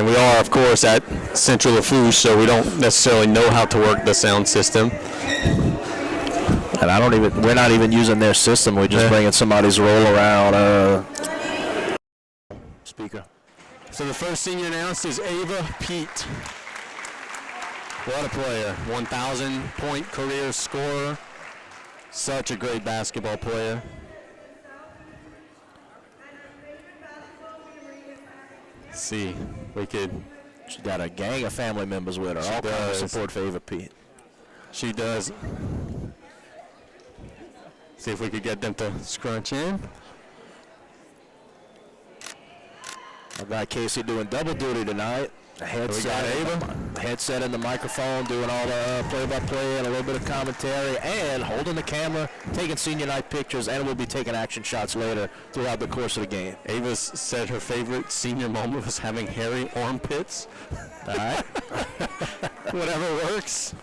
And we are, of course, at Central Lafourche, so we don't necessarily know how to work the sound system. And we're not even using their system. We're just bringing somebody's roll around speaker. So the first senior announced is Ava Pete. What a player. 1,000-point career scorer. Such a great basketball player. Let's see. She's got a gang of family members with her. All kinds of support for Ava Pete. She does. See if we could get them to scrunch in. Our guy Casey doing double duty tonight. A headset and the microphone, doing all the play-by-play and a little bit of commentary, and holding the camera, taking senior night pictures, and we'll be taking action shots later throughout the course of the game. Ava said her favorite senior moment was having hairy armpits. All right. Whatever works.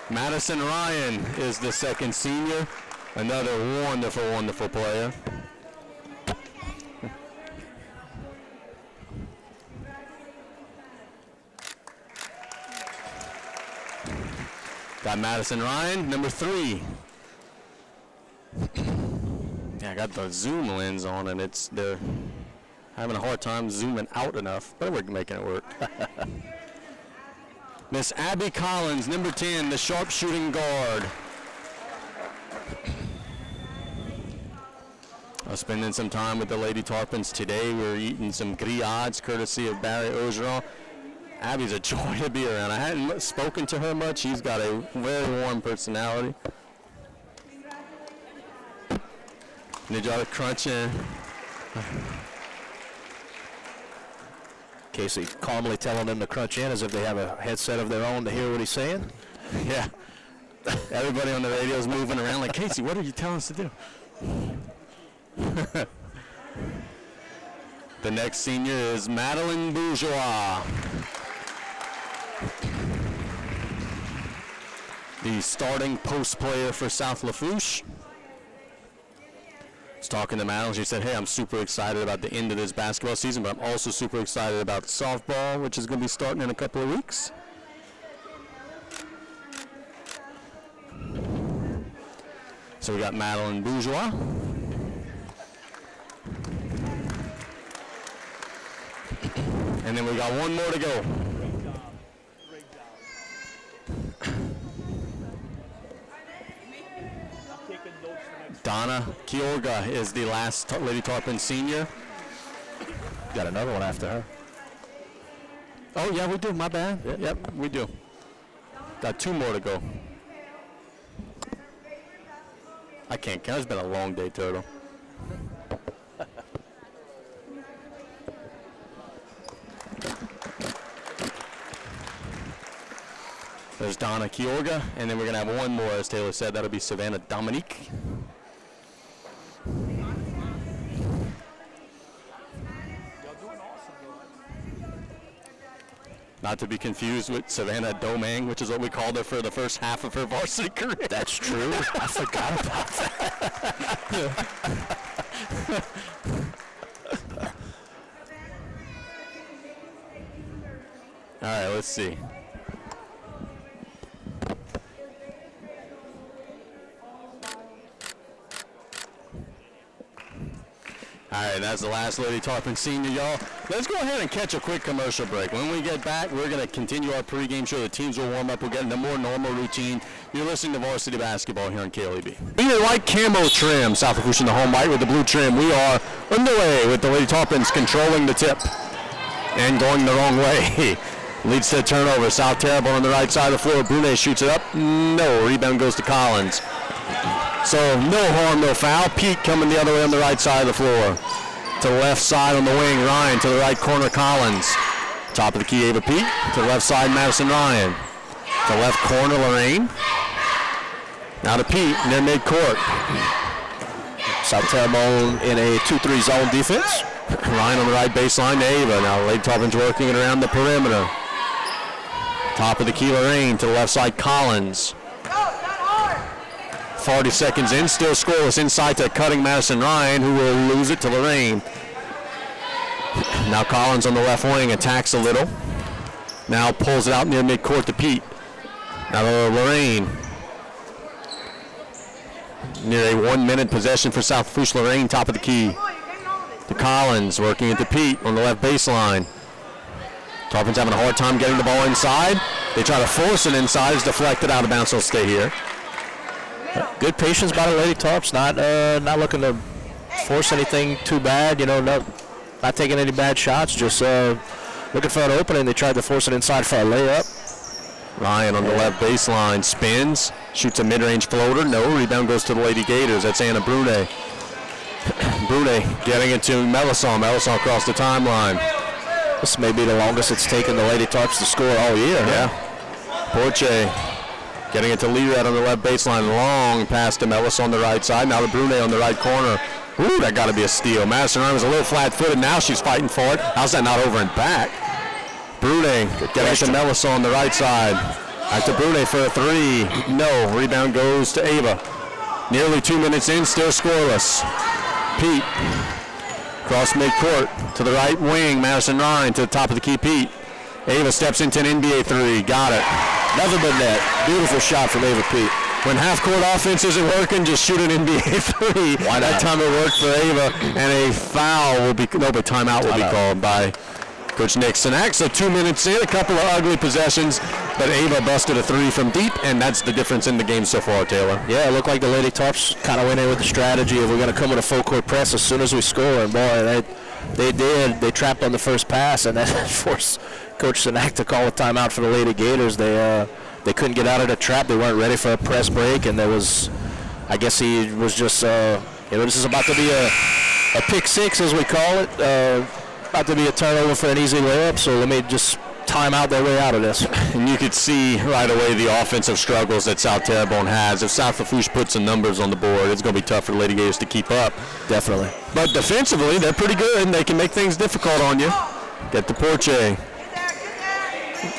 Madison Ryan is the second senior. Another wonderful, wonderful player. Got Madison Ryan, number 3. Yeah, I got the zoom lens on, and they're having a hard time zooming out enough, but we're making it work. Miss Abby Collins, number 10, the sharpshooting guard. I was spending some time with the Lady Tarpons today. We were eating some grillades courtesy of Barry Ogeron. Abby's a joy to be around. I hadn't spoken to her much. She's got a very warm personality. Need y'all to crunch in. Casey calmly telling them to crunch in as if they have a headset of their own to hear what he's saying. Yeah. Everybody on the radio is moving around like, Casey, what are you telling us to do? The next senior is Madeline Bourgeois. The starting post player for South Lafourche. I was talking to Madeline. She said, hey, I'm super excited about the end of this basketball season, but I'm also super excited about softball, which is going to be starting in a couple of weeks. So we got Madeline Bourgeois. And then we got one more to go. Donna Kiorga is the last Lady Tarpon senior. Got another one after her. Oh, yeah, we do. My bad. Yep, we do. Got 2 more to go. I can't count. It's been a long day, Turtle. There's Donna Kiorga, and then we're going to have one more, as Taylor said. That'll be Savannah Dominique. Not to be confused with Savannah Domang, which is what we called her for the first half of her varsity career. That's true. I forgot about that. All right, let's see. All right, that's the last Lady Tarpon senior, y'all. Let's go ahead and catch a quick commercial break. When we get back, we're going to continue our pregame show. The teams will warm up. We'll get into a more normal routine. You're listening to Varsity Basketball here on KLEB. Being a white camo trim, South Lafourche in the home white with the blue trim. We are underway with the Lady Tarpons controlling the tip and going the wrong way. Leads to a turnover. South Terrebonne on the right side of the floor. Brunet shoots it up. No. Rebound goes to Collins. So no harm, no foul. Pete coming the other way on the right side of the floor. To the left side on the wing, Ryan. To the right corner, Collins. Top of the key, Ava Pete. To the left side, Madison Ryan. To the left corner, Lorraine. Now to Pete near midcourt. South Terrebonne in a 2-3 zone defense. Ryan on the right baseline to Ava. Now Lady Tarpon's working it around the perimeter. Top of the key, Lorraine. To the left side, Collins. 40 seconds in, still scoreless inside to cutting Madison Ryan, who will lose it to Lorraine. Now Collins on the left wing attacks a little. Now pulls it out near midcourt to Pete. Now to Lorraine. Near a 1-minute possession for South Lafourche. Lorraine, top of the key. To Collins, working it to Pete on the left baseline. Tarpon's having a hard time getting the ball inside. They try to force it inside. It's deflected out of bounds. So stay here. Good patience by the Lady Tarps. Not looking to force anything too bad. Not taking any bad shots. Just looking for an opening. They tried to force it inside for a layup. Ryan on the left baseline spins, shoots a mid-range floater. No, rebound goes to the Lady Gators. That's Anna Brune. Brune getting it to Melisson. Melisson across the timeline. This may be the longest it's taken the Lady Tarps to score all year. Yeah. Porche getting it to Lerat on the left baseline. Long pass to Melisson on the right side. Now to Brune on the right corner. Ooh, that got to be a steal. Madison Ryan was a little flat-footed. Now she's fighting for it. How's that not over and back? Brune getting it to Melisson on the right side. Back to Brune for a three. No. Rebound goes to Ava. Nearly 2 minutes in, still scoreless. Pete. Cross midcourt to the right wing. Madison Ryan to the top of the key. Pete. Ava steps into an NBA three. Got it. Nothing but net. Beautiful shot from Ava Pete. When half-court offense isn't working, just shoot an NBA three. Why not? That time it worked for Ava, and a foul will be, no, but timeout will be called by Coach Nick Sinak. So 2 minutes in, a couple of ugly possessions, but Ava busted a three from deep, and that's the difference in the game so far, Taylor. Yeah, it looked like the Lady Tarps kind of went in with the strategy of we're going to come with a full-court press as soon as we score, and boy, they did. They trapped on the first pass, and that forced Coach Sinak to call a timeout for the Lady Gators. They couldn't get out of the trap. They weren't ready for a press break, and there was, I guess he was just, this is about to be a pick six, as we call it, about to be a turnover for an easy layup, so let me just time out their way out of this. And you could see right away the offensive struggles that South Terrebonne has. If South Lafourche puts some numbers on the board, it's going to be tough for the Lady Gators to keep up. Definitely. But defensively, they're pretty good, and they can make things difficult on you. Get to Porche.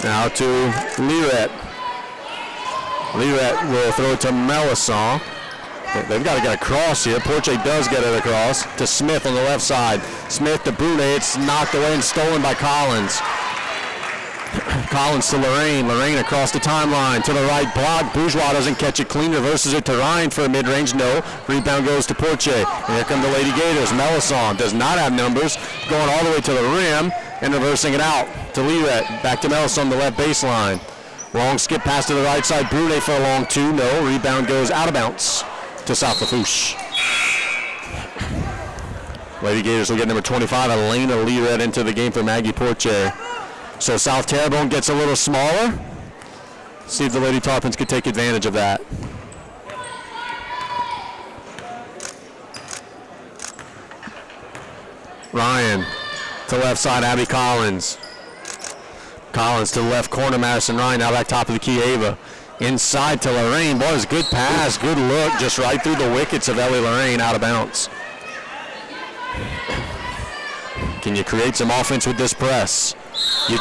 Now to Lerat. Lerat will throw it to Melisson. They've got to get across here. Porche does get it across to Smith on the left side. Smith to Brune. It's knocked away and stolen by Collins. Collins to Lorraine. Lorraine across the timeline to the right block. Bourgeois doesn't catch it clean. Reverses it to Ryan for a mid-range. No. Rebound goes to Porche. And here come the Lady Gators. Melisson does not have numbers. Going all the way to the rim and reversing it out to Lerat. Back to Melisson on the left baseline. Long skip pass to the right side. Brune for a long two. No. Rebound goes out of bounds to South Lafourche. Lady Gators will get number 25, Elena Lerat, into the game for Maggie Porche. So South Terrebonne gets a little smaller. See if the Lady Tarpons could take advantage of that. Ryan to left side, Abby Collins. Collins to the left corner, Madison Ryan. Now back top of the key, Ava. Inside to Lorraine. Boy, it's a good pass, good look, just right through the wickets of Ellie Lorraine, out of bounds. Can you create some offense with this press? You're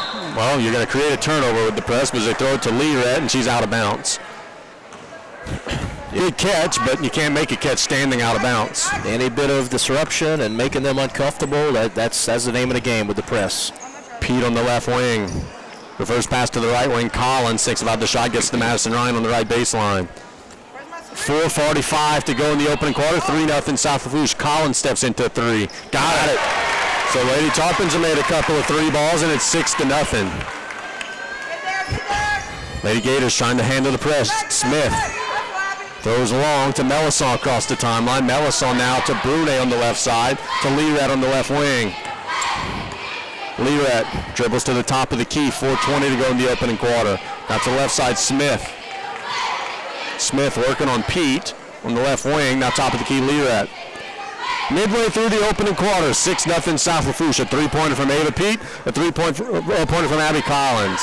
going to create a turnover with the press because they throw it to Lerat and she's out of bounds. Good catch, but you can't make a catch standing out of bounds. Any bit of disruption and making them uncomfortable, that's the name of the game with the press. Pete on the left wing. Reverse pass to the right wing. Collins thinks about the shot, gets to Madison Ryan on the right baseline. 4:45 to go in the opening quarter. 3-0 South Lafourche. Collins steps into three. Got it. So Lady Tarpons have made a couple of three balls, and it's 6-0. Lady Gators trying to handle the press. Smith throws long to Melisson across the timeline. Melisson now to Brune on the left side, to Lerat on the left wing. Lerat dribbles to the top of the key. 4:20 to go in the opening quarter. Now to the left side, Smith. Smith working on Pete on the left wing. Now top of the key, Lerat. Midway through the opening quarter, 6-0 South Lafourche. A three-pointer from Ava Pete, a three-pointer from Abby Collins.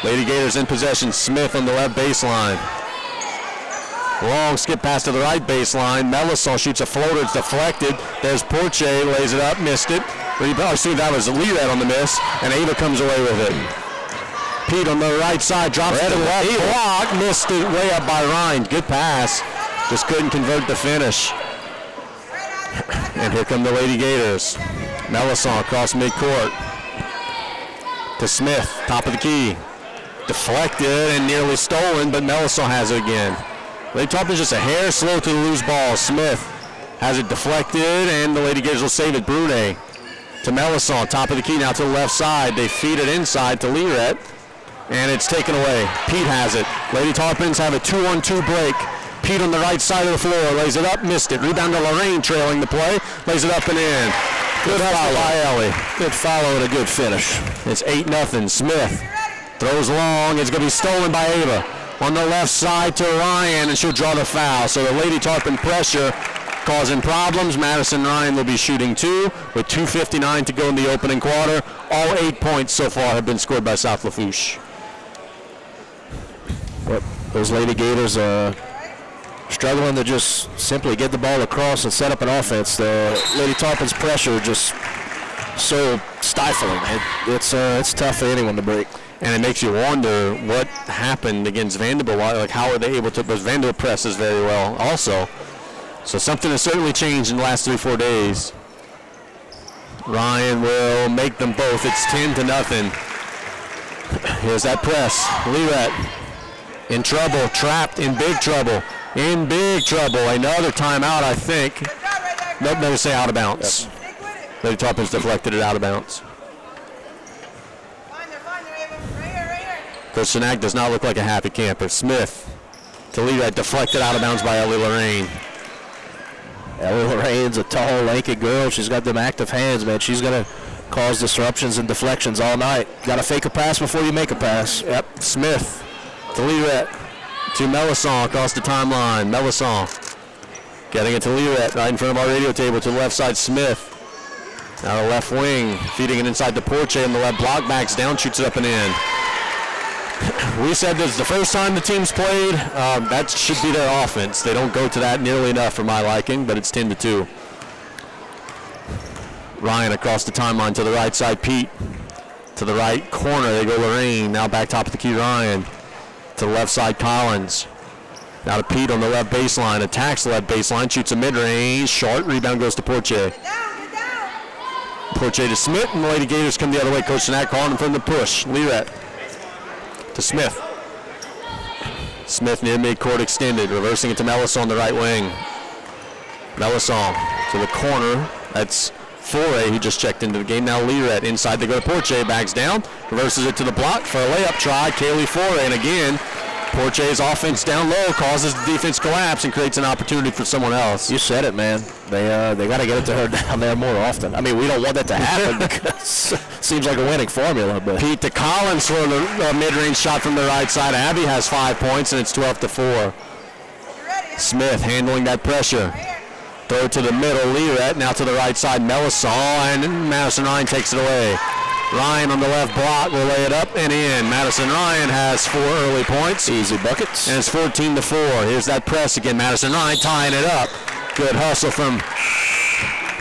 Lady Gators in possession. Smith on the left baseline. Long skip pass to the right baseline. Melisson shoots a floater. It's deflected. There's Porche, lays it up, missed it. I see that was Lerat on the miss, and Ava comes away with it. Pete on the right side drops to the left block, missed it way up by Ryan. Good pass, just couldn't convert the finish. And here come the Lady Gators. Melisson across midcourt to Smith, top of the key. Deflected and nearly stolen, but Melisson has it again. Lady Tarpon's just a hair slow to the loose ball. Smith has it deflected, and the Lady Gators will save it. Brune to Melisson, top of the key, now to the left side. They feed it inside to Lirette, and it's taken away. Pete has it. Lady Tarpons have a 2-on-2 break. Pete on the right side of the floor, lays it up, missed it. Rebound to Lorraine, trailing the play, lays it up and in. Good follow by Ellie. Good follow and a good finish. It's 8-0. Smith throws long. It's going to be stolen by Ava. On the left side to Ryan, and she'll draw the foul. So the Lady Tarpon pressure causing problems. Madison Ryan will be shooting 2 with 2:59 to go in the opening quarter. All 8 points so far have been scored by South Lafourche. Yep. Those Lady Gators struggling to just simply get the ball across and set up an offense. The Lady Tarpon's pressure just so stifling. It's tough for anyone to break. And it makes you wonder what happened against Vanderbilt. Like, how are they able to? Because Vanderbilt presses very well also. So something has certainly changed in the last 3-4 days. Ryan will make them both. It's 10-0. Here's that press. Lirette in trouble, trapped in big trouble. In big trouble. Another timeout, I think. Nope, never say out of bounds. Yep. Lady Tarpon's deflected it out of bounds. Coach Sinak does not look like a happy camper. Smith to Lirette, deflected out of bounds by Ellie Lorraine. Ellie Lorraine's a tall, lanky girl. She's got them active hands, man. She's going to cause disruptions and deflections all night. Got to fake a pass before you make a pass. Yep. Smith to Lirette. To Melisson across the timeline. Melisson getting it to Lirette right in front of our radio table to the left side. Smith now the left wing, feeding it inside to Porche in the left block, backs down, shoots it up and in. We said this is the first time the team's played. That should be their offense. They don't go to that nearly enough for my liking, but it's 10-2. Ryan across the timeline to the right side. Pete to the right corner. They go Lorraine. Now back top of the key. Ryan to the left side. Collins. Now to Pete on the left baseline. Attacks the left baseline. Shoots a mid-range. Short. Rebound goes to Porche. Porche to Smith, and the Lady Gators come the other way. Coach Sinak calling them from the push. Lirette to Smith. Smith near midcourt extended, reversing it to Melisson on the right wing. Melisson to the corner. That's Foray, who just checked into the game. Now Lirette inside. They go to Porche, backs down, reverses it to the block for a layup try. Kaylee Foray, and again, Porche's offense down low causes the defense collapse and creates an opportunity for someone else. You said it, man. They got to get it to her down there more often. I mean, we don't want that to happen because it seems like a winning formula. But Pete to Collins for a mid-range shot from the right side. Abby has 5 points, and it's 12-4. Smith handling that pressure. Throw it to the middle. Lirette now to the right side. Melisson, and Madison Ryan takes it away. Ryan on the left block will lay it up and in. Madison Ryan has 4 early points. Easy buckets. And it's 14-4. Here's that press again. Madison Ryan tying it up. Good hustle from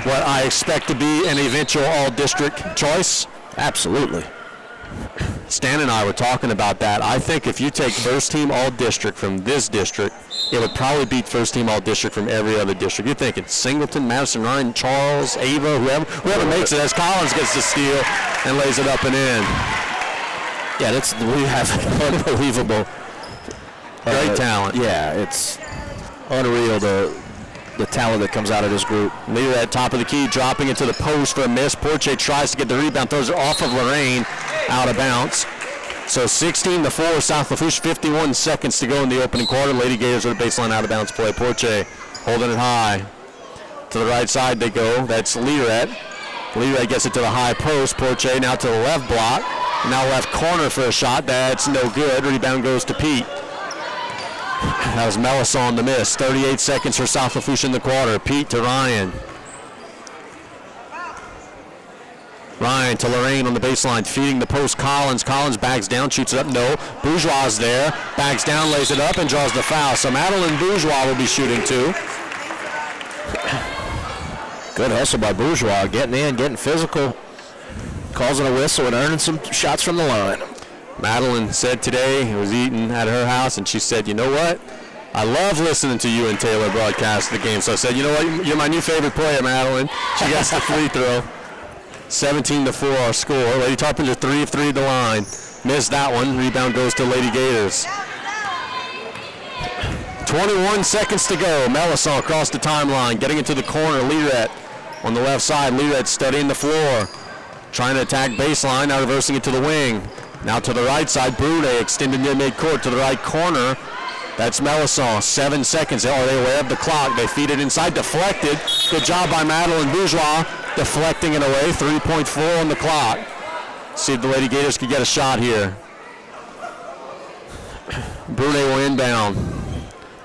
what I expect to be an eventual all-district choice. Absolutely. Stan and I were talking about that. I think if you take first team all-district from this district, it would probably beat first team all-district from every other district. You're thinking Singleton, Madison Ryan, Charles, Ava, whoever makes it, as Collins gets the steal and lays it up and in. Yeah, we have unbelievable. Great talent. Yeah, it's unreal the talent that comes out of this group. Leader at top of the key, dropping it to the post for a miss. Porche tries to get the rebound, throws it off of Lorraine, out of bounds. So 16-4, South Lafourche, 51 seconds to go in the opening quarter. Lady Gators with a baseline out of bounds play. Porche holding it high. To the right side they go. That's Lirette. Lirette gets it to the high post. Porche now to the left block. Now left corner for a shot. That's no good. Rebound goes to Pete. That was Melisson on the miss. 38 seconds for South Lafourche in the quarter. Pete to Ryan. Ryan to Lorraine on the baseline, feeding the post. Collins backs down, shoots it up. No. Bourgeois is there. Backs down, lays it up, and draws the foul. So Madeline Bourgeois will be shooting too. Good hustle by Bourgeois, getting in, getting physical, causing a whistle and earning some shots from the line. Madeline said today, it was eating at her house, and she said, you know what? I love listening to you and Taylor broadcast the game. So I said, you know what? You're my new favorite player, Madeline. She gets the free throw. 17-4 our score. Lady Tarpenter 3 of 3 at the line. Missed that one. Rebound goes to Lady Gators. 21 seconds to go. Melisson across the timeline, getting into the corner. Lirette on the left side. Lirette studying the floor. Trying to attack baseline, now reversing it to the wing. Now to the right side, Brunet extending near midcourt to the right corner. That's Melisson, 7 seconds. Oh, they aware of the clock. They feed it inside, deflected. Good job by Madeline Bourgeois, deflecting it away. 3.4 on the clock. See if the Lady Gators can get a shot here. Brunet will inbound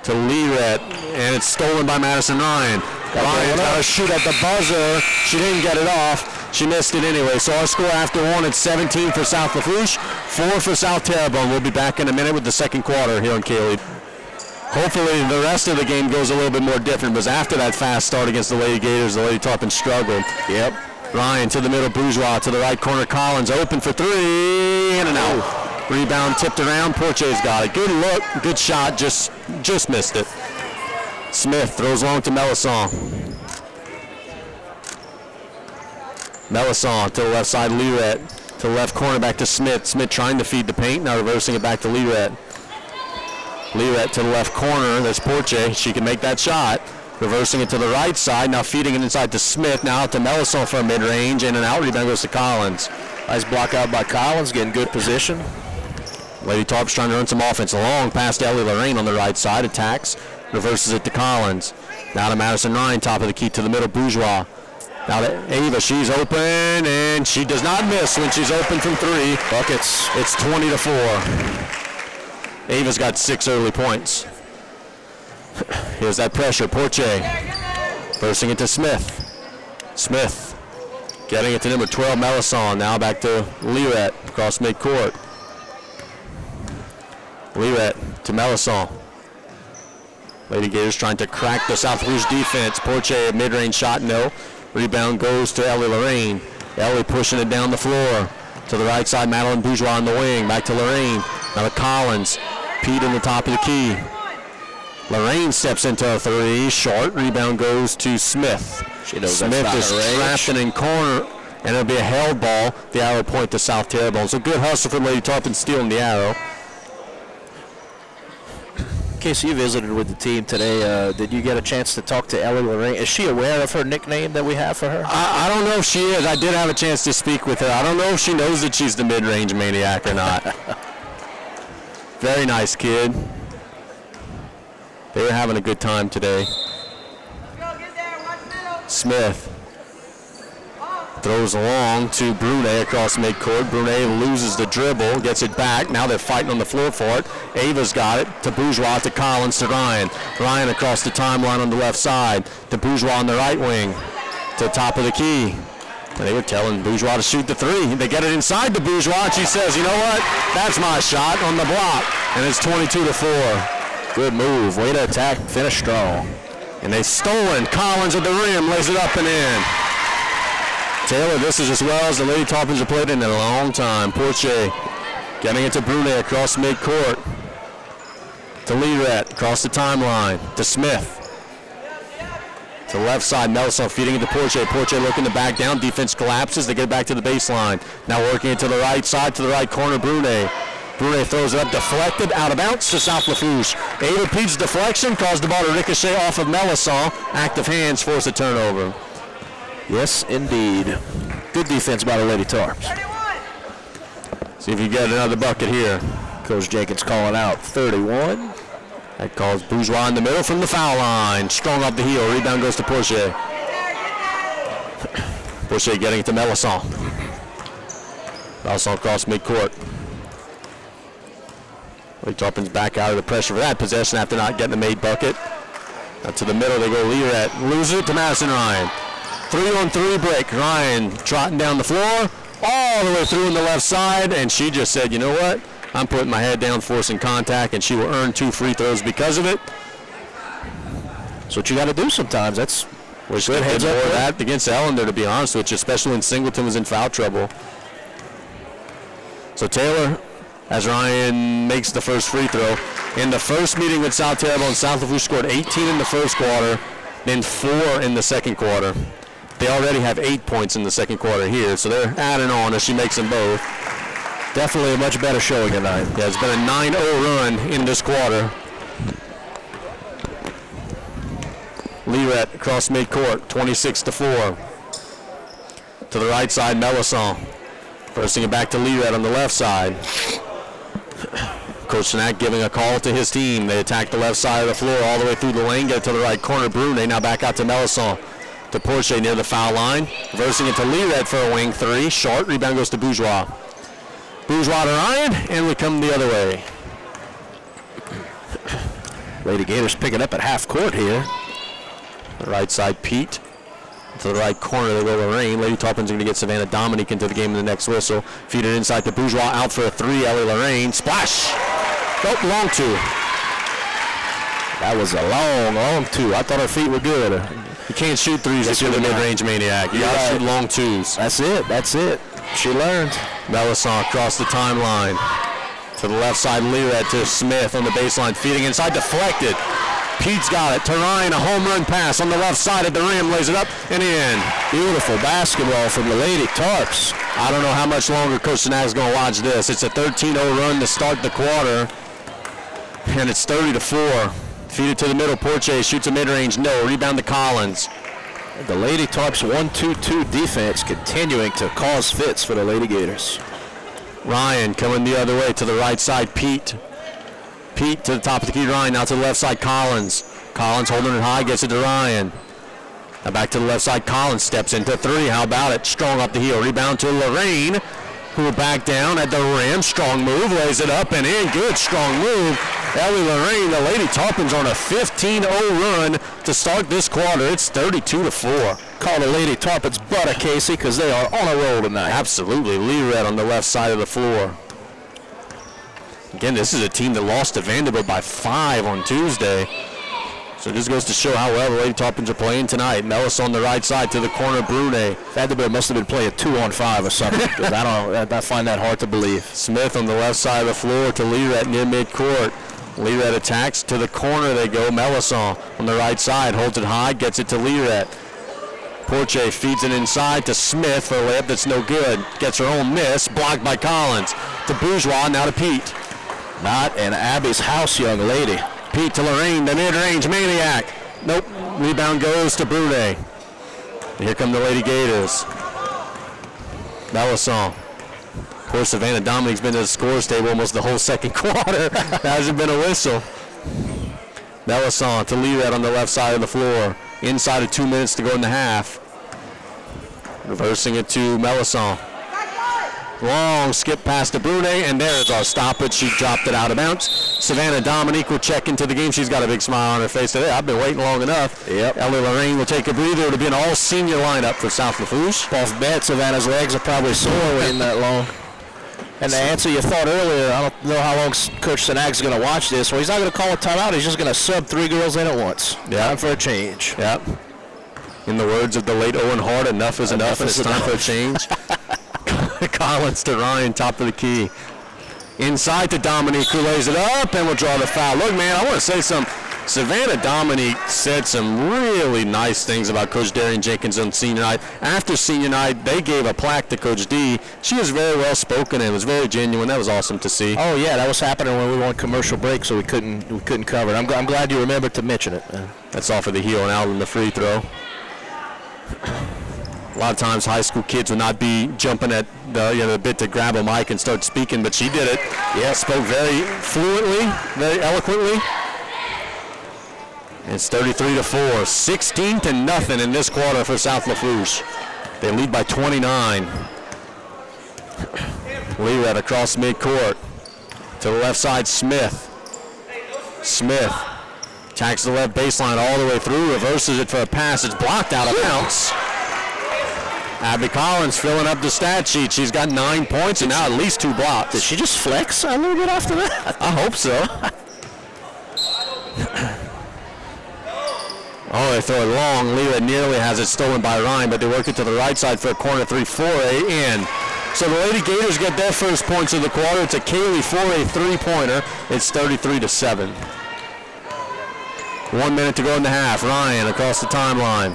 to Lirette, and it's stolen by Madison Ryan. Ryan's got to shoot at the buzzer. She didn't get it off. She missed it anyway. So our score after one, it's 17 for South Lafourche, 4 for South Terrebonne. We'll be back in a minute with the second quarter here on K-League. Hopefully the rest of the game goes a little bit more different, because after that fast start against the Lady Gators, the Lady Tarpon struggled. Yep. Ryan to the middle, Bourgeois to the right corner, Collins open for three, in and out. Rebound tipped around, Porche's got it. Good look, good shot, just missed it. Smith throws long to Melisson. Melisson to the left side, Lirette. To the left corner, back to Smith. Smith trying to feed the paint, now reversing it back to Lirette. Lirette to the left corner, there's Porche. She can make that shot. Reversing it to the right side, now feeding it inside to Smith, now out to Melisson for a mid-range, in and out, rebound goes to Collins. Nice block out by Collins, getting good position. Lady Tarp's trying to run some offense. Long past Ellie Lorraine on the right side, attacks, reverses it to Collins. Now to Madison Ryan, top of the key to the middle, Bourgeois. Now to Ava, she's open, and she does not miss when she's open from three. Buckets. It's 20-4. Ava's got 6 early points. Here's that pressure, Porche. Bursting it to Smith. Smith getting it to number 12, Melisson. Now back to Lirette, across midcourt. Lirette to Melisson. Lady Gators trying to crack the South Rouge defense. Porche, a mid-range shot, no. Rebound goes to Ellie Lorraine. Ellie pushing it down the floor. To the right side, Madeline Bourgeois on the wing. Back to Lorraine. Now to Collins. Pete in the top of the key. Lorraine steps into a three. Short. Rebound goes to Smith. She knows Smith that's not is her trapped in corner, and it'll be a held ball. The arrow point to South Terrebonne. So good hustle from Lady Tarpon stealing the arrow. Casey, you visited with the team today. Did you get a chance to talk to Ellie Lorraine? Is she aware of her nickname that we have for her? I don't know if she is. I did have a chance to speak with her. I don't know if she knows that she's the mid-range maniac or not. Very nice kid. They were having a good time today. Smith throws along to Brunet across midcourt. Brunet loses the dribble, gets it back. Now they're fighting on the floor for it. Ava's got it to Bourgeois, to Collins, to Ryan. Ryan across the timeline on the left side. To Bourgeois on the right wing. To the top of the key. And they were telling Bourgeois to shoot the three. They get it inside to Bourgeois, and she says, you know what? That's my shot on the block. And it's 22-4. Good move. Way to attack. Finish strong. And they stolen. Collins at the rim, lays it up and in. Taylor, this is as well as the Lady Tarpons have played in a long time. Porche getting it to Brunet across midcourt. To Lirette across the timeline. To Smith. To the left side, Melisson feeding it to Porche. Porche looking to back down. Defense collapses. They get it back to the baseline. Now working it to the right side, to the right corner, Brunet. Brunet throws it up, deflected, out of bounds to South Lafourche. Ava Pete's deflection caused the ball to ricochet off of Melisson. Active hands force a turnover. Yes, indeed. Good defense by the Lady Tarps. See if you get another bucket here. Coach Jenkins calling out 31. That calls Bourgeois in the middle from the foul line. Strong off the heel. Rebound goes to Porche. Porche getting it to Melisson. Melisson across midcourt. Lady Tarpon's back out of the pressure for that possession after not getting the made bucket. Now to the middle they go, Lirette. Loses it to Madison Ryan. 3-on-3 break. Ryan trotting down the floor all the way through on the left side, and she just said, you know what? I'm putting my head down, forcing contact, and she will earn 2 free throws because of it. That's what you got to do sometimes. That's good heads up for that against Ellender, to be honest with you, especially when Singleton was in foul trouble. So Taylor, as Ryan makes the first free throw, In the first meeting with South Terrebonne, South Lafourche scored 18 in the first quarter, then 4 in the second quarter. They already have 8 points in the second quarter here, so they're adding on as she makes them both. Definitely a much better showing tonight. Yeah, it's been a 9-0 run in this quarter. Lirette across midcourt, 26-4. To the right side, Melisson. Bursting it back to Lirette on the left side. Coach Snack giving a call to his team. They attack the left side of the floor all the way through the lane, get it to the right corner. Brune now back out to Melisson. To Porsche near the foul line. Reversing it to Lirette for a wing three. Short. Rebound goes to Bourgeois. Bourgeois to Ryan, and we come the other way. Lady Gators picking up at half court here. The right side, Pete. To the right corner, they go Lorraine. Lady Tarpon's going to get Savannah Dominique into the game in the next whistle. Feed it inside to Bourgeois, out for a three. Ellie Lorraine, splash. Nope, long two. That was a long two. I thought her feet were good. You can't shoot threes if you're the mid-range maniac. You got to shoot long twos. That's it. She learned. Melisson across the timeline. To the left side, Lirette to Smith on the baseline. Feeding inside, deflected. Pete's got it. To Ryan, a home run pass on the left side at the rim. Lays it up and in. Beautiful basketball from the Lady Tarps. I don't know how much longer Coach Sinag's going to watch this. It's a 13-0 run to start the quarter. And it's 30-4. Feed it to the middle. Porche shoots a mid-range. No. Rebound to Collins. The Lady Tarps 1-2-2 defense continuing to cause fits for the Lady Gators. Ryan coming the other way to the right side. Pete to the top of the key. Ryan now to the left side. Collins holding it high, gets it to Ryan. Now back to the left side. Collins steps into three. How about it? Strong up the heel. Rebound to Lorraine, who will back down at the rim. Strong move. Lays it up and in. Good strong move. Ellie Lorraine, the Lady Tarpons on a 15-0 run to start this quarter. It's 32-4. Call the Lady Tarpons butter, Casey, because they are on a roll tonight. Absolutely. Lirette on the left side of the floor. Again, this is a team that lost to Vanderbilt by 5 on Tuesday. So this goes to show how well the Lady Tarpons are playing tonight. Mellis on the right side to the corner, Brune. Vanderbilt must have been playing 2-on-5 or something. I find that hard to believe. Smith on the left side of the floor to Lirette near midcourt. Lirette attacks to the corner. They go. Melisson on the right side holds it high, gets it to Lirette. Porche feeds it inside to Smith for a layup that's no good. Gets her own miss, blocked by Collins. To Bourgeois, now to Pete. Not an Abby's house young lady. Pete to Lorraine, the mid-range maniac. Nope. Rebound goes to Brune. Here come the Lady Gators. Melisson. Of course, Savannah Dominique's been to the scores table almost the whole second quarter. There hasn't been a whistle. Melisson to Lirette on the left side of the floor. Inside of 2 minutes to go in the half. Reversing it to Melisson. Long skip past to Brune, and there's our stoppage. She dropped it out of bounds. Savannah Dominique will check into the game. She's got a big smile on her face today. I've been waiting long enough. Yep. Ellie Lorraine will take a breather. It'll be an all-senior lineup for South Lafourche. Off bet, Savannah's legs are probably sore waiting that long. And to answer your thought earlier, I don't know how long Coach Sinag's going to watch this. Well, he's not going to call a timeout. He's just going to sub 3 girls in at once. Time for a change. Yep. In the words of the late Owen Hart, enough is enough, and it's time for a change. Collins to Ryan, top of the key. Inside to Dominique, who lays it up and will draw the foul. Look, man, I want to say something. Savannah Dominique said some really nice things about Coach Darian Jenkins on senior night. After senior night, they gave a plaque to Coach D. She was very well spoken and was very genuine. That was awesome to see. Oh yeah, that was happening when we were on commercial break, so we couldn't cover it. I'm glad you remembered to mention it. That's off of the heel and out in the free throw. A lot of times high school kids would not be jumping at the bit to grab a mic and start speaking, but she did it. Yeah, spoke very fluently, very eloquently. It's 33-4, 16-0 in this quarter for South Lafourche. They lead by 29. Lirette across midcourt. To the left side, Smith. Smith attacks the left baseline all the way through, reverses it for a pass. It's blocked out of bounds. Abby Collins filling up the stat sheet. She's got 9 points and now at least 2 blocks. Did she just flex a little bit after that? I hope so. Oh, they throw it long. Lirette nearly has it stolen by Ryan, but they work it to the right side for a corner 3-4 in. So the Lady Gators get their first points of the quarter. It's a Kaylee for a three-pointer. It's 33-7. 1 minute to go in the half. Ryan across the timeline.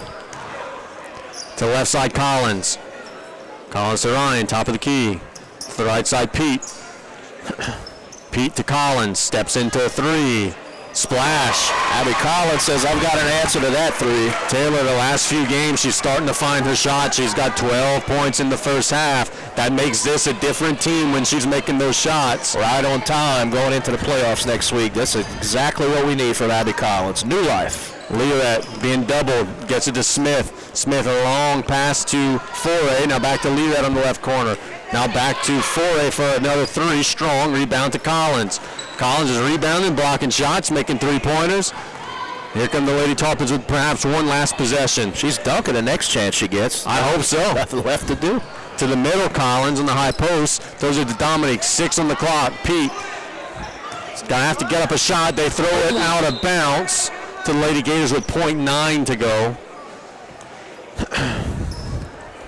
To the left side, Collins. Collins to Ryan, top of the key. To the right side, Pete. Pete to Collins, steps into a three. Splash. Abby Collins says, I've got an answer to that three. Taylor, the last few games, she's starting to find her shot. She's got 12 points in the first half. That makes this a different team when she's making those shots. Right on time going into the playoffs next week. That's exactly what we need from Abby Collins. New life. Learette being doubled, gets it to Smith. Smith, a long pass to Foray. Now back to Learette on the left corner. Now back to Foray for another three. Strong rebound to Collins. Collins is rebounding, blocking shots, making three-pointers. Here come the Lady Tarpons with perhaps one last possession. She's dunking the next chance she gets. I hope so. Nothing left to do. To the middle, Collins on the high post. Those are to Dominic. 6 on the clock. Pete. He's going to have to get up a shot. They throw it out of bounds to the Lady Gators with .9 to go.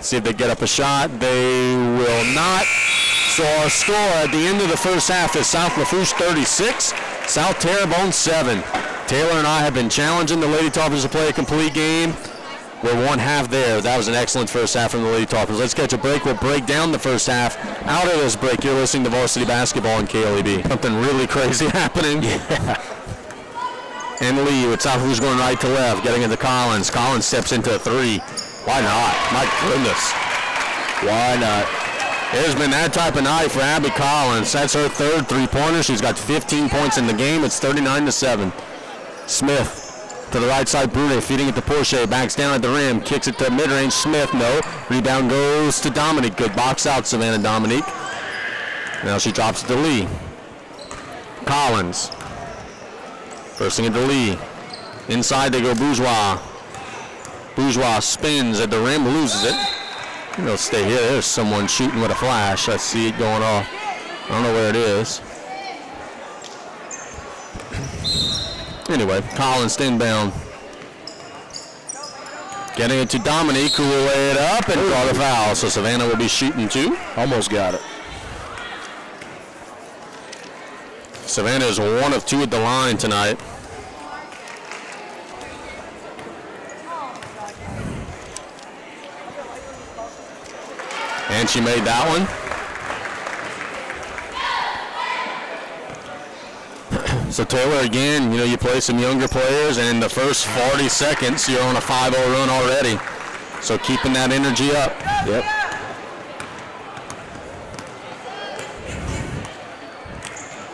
See if they get up a shot. They will not. So our score at the end of the first half is South Lafourche 36, South Terrebonne 7. Taylor and I have been challenging the Lady Tarpons to play a complete game. We're one half there. That was an excellent first half from the Lady Tarpons. Let's catch a break. We'll break down the first half. Out of this break, you're listening to Varsity Basketball on KLEB. Something really crazy happening. Yeah. And Lee with South Lafourche going right to left, getting into Collins. Collins steps into a three. Why not? My goodness. Why not? There's been that type of night for Abby Collins. That's her third three-pointer. She's got 15 points in the game. It's 39-7. Smith to the right side. Brune feeding it to Porsche. Backs down at the rim. Kicks it to mid-range. Smith, no. Rebound goes to Dominique. Good box out, Savannah Dominique. Now she drops it to Lee. Collins. Bursting it to Lee. Inside they go Bourgeois. Bourgeois spins at the rim, loses it. They'll stay here. There's someone shooting with a flash. I see it going off. I don't know where it is. Anyway, Collins inbound. Getting it to Dominique, who will lay it up and call a foul. So Savannah will be shooting two. Almost got it. Savannah is 1 of 2 at the line tonight. And she made that one. So Taylor, again, you play some younger players, and in the first 40 seconds, you're on a 5-0 run already. So keeping that energy up. Yep.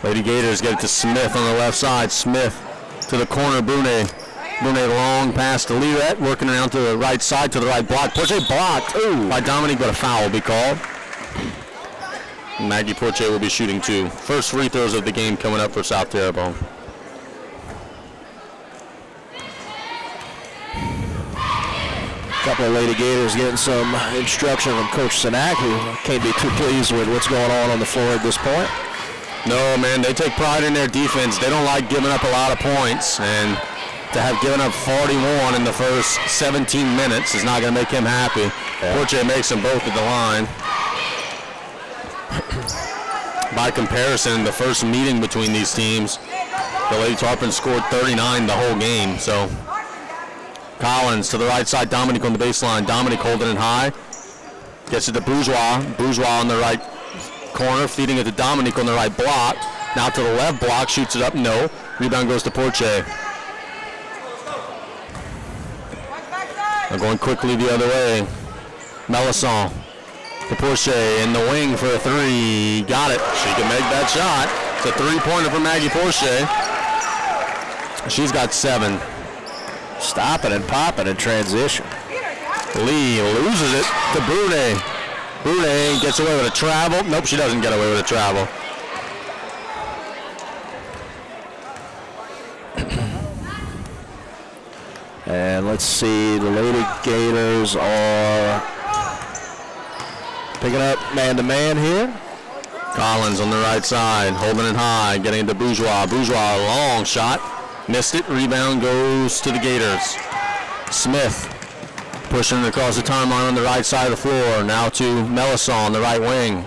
Lady Gators get it to Smith on the left side. Smith to the corner, Brune. Brune long pass to Learette, working around to the right side, to the right block. Porche blocked by Dominique, but a foul will be called. Maggie Porche will be shooting two. First free throws of the game coming up for South Terrebonne. A couple of Lady Gators getting some instruction from Coach Sinak, who can't be too pleased with what's going on the floor at this point. No, man, they take pride in their defense. They don't like giving up a lot of points, and to have given up 41 in the first 17 minutes is not going to make him happy. Yeah. Porche makes them both at the line. By comparison, the first meeting between these teams, the Lady Tarpons scored 39 the whole game. So Collins to the right side, Dominique on the baseline. Dominique holding it high. Gets it to Bourgeois. Bourgeois on the right corner, feeding it to Dominique on the right block. Now to the left block, shoots it up, no. Rebound goes to Porche. They're going quickly the other way. Melisson to Porche in the wing for a three. Got it. She can make that shot. It's a three-pointer for Maggie Porche. She's got 7. Stopping and popping in transition. Lee loses it to Brune. Brune gets away with a travel. Nope, she doesn't get away with a travel. And let's see, the Lady Gators are picking up man-to-man here. Collins on the right side, holding it high, getting into Bourgeois. Bourgeois, long shot. Missed it. Rebound goes to the Gators. Smith Pushing it across the timeline on the right side of the floor. Now to Melisson on the right wing.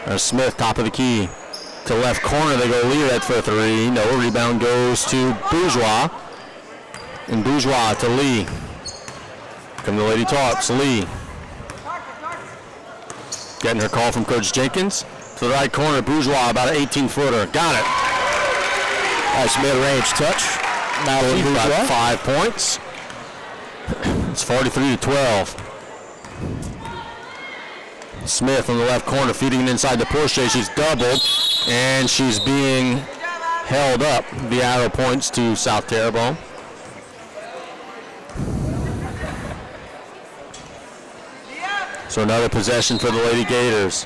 There's Smith, top of the key. To left corner, they go Learette for a three. No, rebound goes to Bourgeois. And Bourgeois to Lee. Come the Lady Tarps, Lee. Getting her call from Coach Jenkins. To the right corner, Bourgeois, about an 18-footer. Got it. Nice mid-range touch. Madeline Bourgeois. 5 points. It's 43-12. Smith on the left corner, feeding it inside the Porsche. She's doubled, and she's being held up. The arrow points to South Terrebonne. So another possession for the Lady Gators.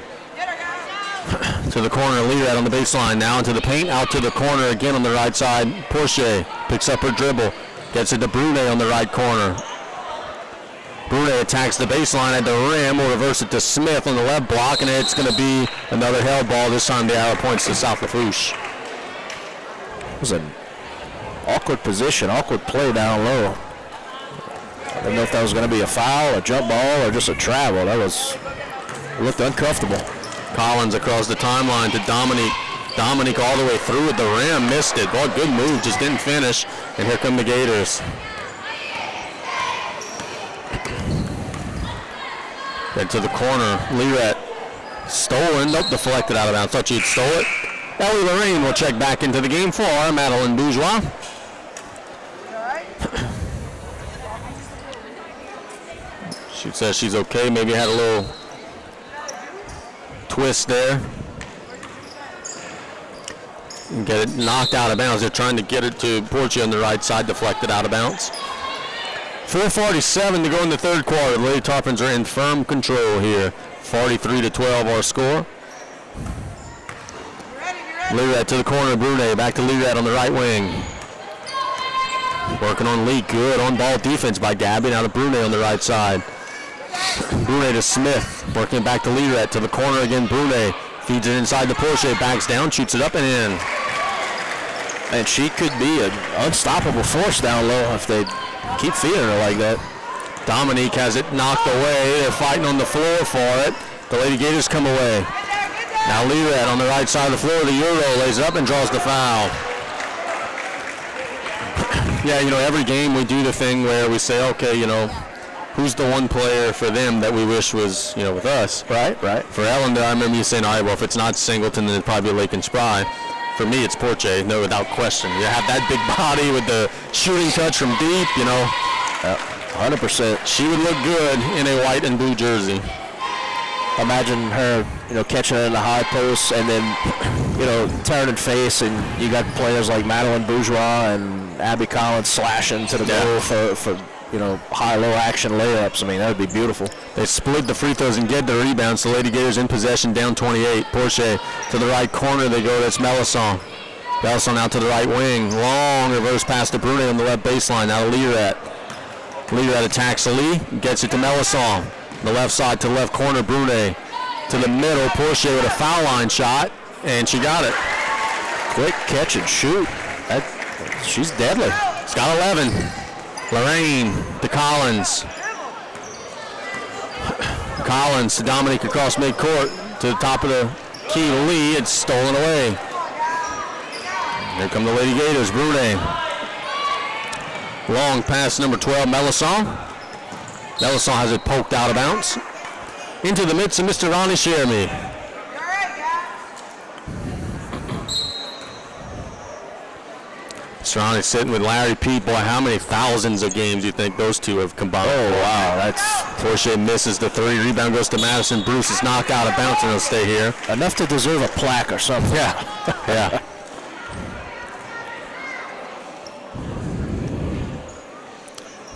To the corner, Learette on the baseline. Now into the paint, out to the corner again on the right side. Porsche picks up her dribble, gets it to Brunet on the right corner. Brunet attacks the baseline at the rim. Will reverse it to Smith on the left block, and it's going to be another held ball. This time the arrow points to South Lafourche. It was an awkward position, awkward play down low. I don't know if that was going to be a foul, a jump ball, or just a travel. It looked uncomfortable. Collins across the timeline to Dominique. Dominique all the way through at the rim, missed it. Well, good move, just didn't finish. And here come the Gators. Then to the corner, Learette. Stolen, nope, deflected out of bounds. Thought she'd stole it. Ellie Lorraine will check back into the game for Madeline Bourgeois. She says she's okay, maybe had a little twist there. And get it knocked out of bounds. They're trying to get it to Portia on the right side, deflected out of bounds. 4:47 to go in the third quarter. The Lady Tarpons are in firm control here. 43-12 our score. Learette to the corner, Brunet. Back to Learette on the right wing. Working on Lee. Good on-ball defense by Gabby. Now to Brunet on the right side. Brunet to Smith. Working it back to Learette. To the corner again, Brunet. Feeds it inside the Porsche. Backs down, shoots it up and in. And she could be an unstoppable force down low if they keep feeding her like that. Dominique has it knocked away. They're fighting on the floor for it. The Lady Gators come away. Now Learette on the right side of the floor. The Euro lays up and draws the foul. Yeah, every game we do the thing where we say, okay, who's the one player for them that we wish was, with us? Right. For Ellender, I remember you saying, all right, well, if it's not Singleton, then it'd probably be Lake and Spry. For me, it's Porche, no, without question. You have that big body with the shooting touch from deep, 100%. She would look good in a white and blue jersey. Imagine her, catching it in the high post and then, turning face, and you got players like Madeline Bourgeois and Abby Collins slashing to the goal for high-low action layups. I mean, that would be beautiful. They split the free throws and get the rebounds. The Lady Gators in possession, down 28. Porsche to the right corner they go. That's Melisson. Melisson out to the right wing. Long reverse pass to Brunet on the left baseline. Now to Learette. Learette attacks Lee. Gets it to Melisson. The left side to the left corner, Brunet. To the middle, Porsche with a foul line shot. And she got it. Quick catch and shoot. She's deadly. It's got 11. Lorraine to Collins. Collins to Dominique across midcourt. To the top of the key to Lee. It's stolen away. Here come the Lady Gators. Brunet. Long pass, number 12, Melisson. Melisson has it poked out of bounds. Into the midst of Mr. Ronnie Shermy. Ronnie sitting with Larry Pete. Boy, how many thousands of games do you think those two have combined? Oh, wow. That's Porsche misses the three. Rebound goes to Madison. Bruce is knocked out of bounds and he'll stay here. Enough to deserve a plaque or something. Yeah.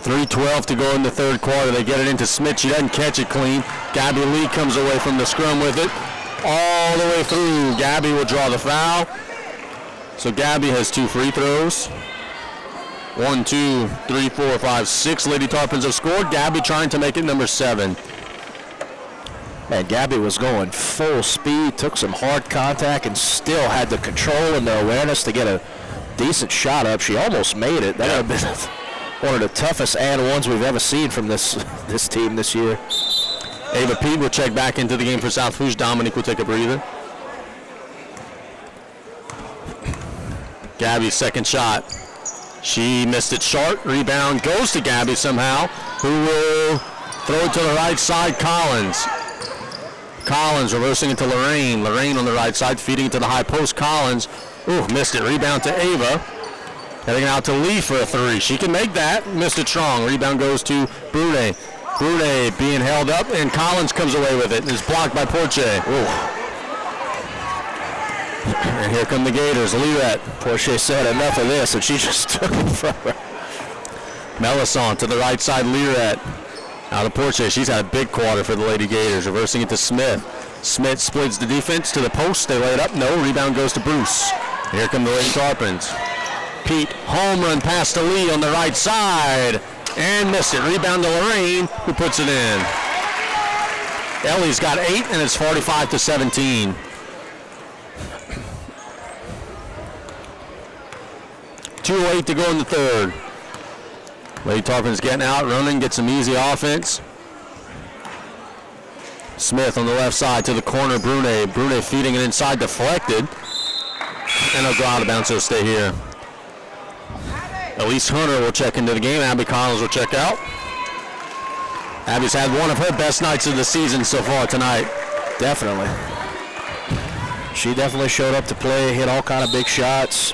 3:12 to go in the third quarter. They get it into Smith. She doesn't catch it clean. Gabby Lee comes away from the scrum with it. All the way through. Gabby will draw the foul. So Gabby has 2 free throws. 1, 2, 3, 4, 5, 6 Lady Tarpons have scored. Gabby trying to make it number 7. Man, Gabby was going full speed, took some hard contact, and still had the control and the awareness to get a decent shot up. She almost made it. That would have been one of the toughest and ones we've ever seen from this team this year. Ava Pete will check back into the game for South Lafourche. Dominic will take a breather. Gabby's second shot. She missed it short. Rebound goes to Gabby somehow, who will throw it to the right side. Collins reversing it to Lorraine. Lorraine on the right side, feeding it to the high post. Collins, missed it. Rebound to Ava. Heading out to Lee for a three. She can make that. Missed it strong. Rebound goes to Brune. Brune being held up, and Collins comes away with it. It's blocked by Porche. And here come the Gators. Lirette. Porche said enough of this, and she just took it from her. Melisson to the right side. Lirette. Out of Porche. She's had a big quarter for the Lady Gators. Reversing it to Smith. Smith splits the defense to the post. They lay it up. No. Rebound goes to Bruce. And here come the Lady Tarpons. Pete, home run pass to Lee on the right side. And missed it. Rebound to Lorraine, who puts it in. Ellie's got 8, and it's 45-17. .208 to go in the third. Lady Tarpons getting out, running, get some easy offense. Smith on the left side to the corner. Brune. Brune feeding it inside, deflected. And it'll go out of bounds, so it'll stay here. Elise Hunter will check into the game. Abby Collins will check out. Abby's had one of her best nights of the season so far tonight. Definitely. She definitely showed up to play, hit all kind of big shots.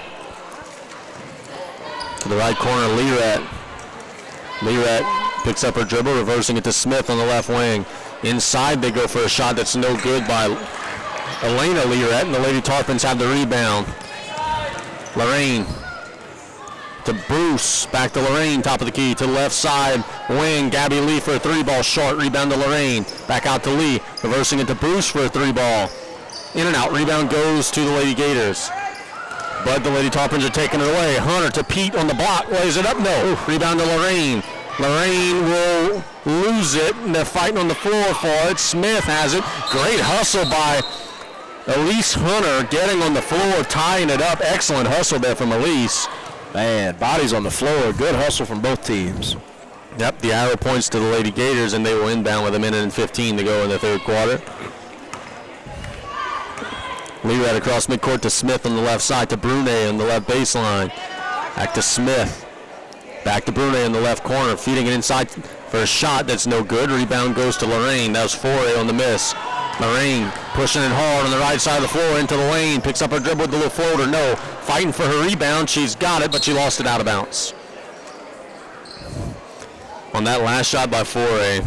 To the right corner, Lirette. Lirette picks up her dribble, reversing it to Smith on the left wing. Inside they go for a shot that's no good by Elena Lirette, and the Lady Tarpons have the rebound. Lorraine. To Bruce, back to Lorraine, top of the key, to the left side, wing, Gabby Lee for a 3-ball, short, rebound to Lorraine, back out to Lee, reversing it to Bruce for a 3-ball, in and out, rebound goes to the Lady Gators, but the Lady Tarpons are taking it away. Hunter to Pete on the block, lays it up, no, rebound to Lorraine. Lorraine will lose it, and they're fighting on the floor for it. Smith has it, great hustle by Elise Hunter, getting on the floor, tying it up, excellent hustle there from Elise. Man, bodies on the floor. Good hustle from both teams. Yep, the arrow points to the Lady Gators, and they will inbound with 1:15 to go in the third quarter. Lirette across midcourt to Smith on the left side, to Brune on the left baseline. Back to Smith. Back to Brune in the left corner, feeding it inside for a shot that's no good. Rebound goes to Lorraine. That was Foray on the miss. Lorraine pushing it hard on the right side of the floor into the lane. Picks up her dribble with the little floater. No. Fighting for her rebound. She's got it, but she lost it out of bounds. On that last shot by Foray,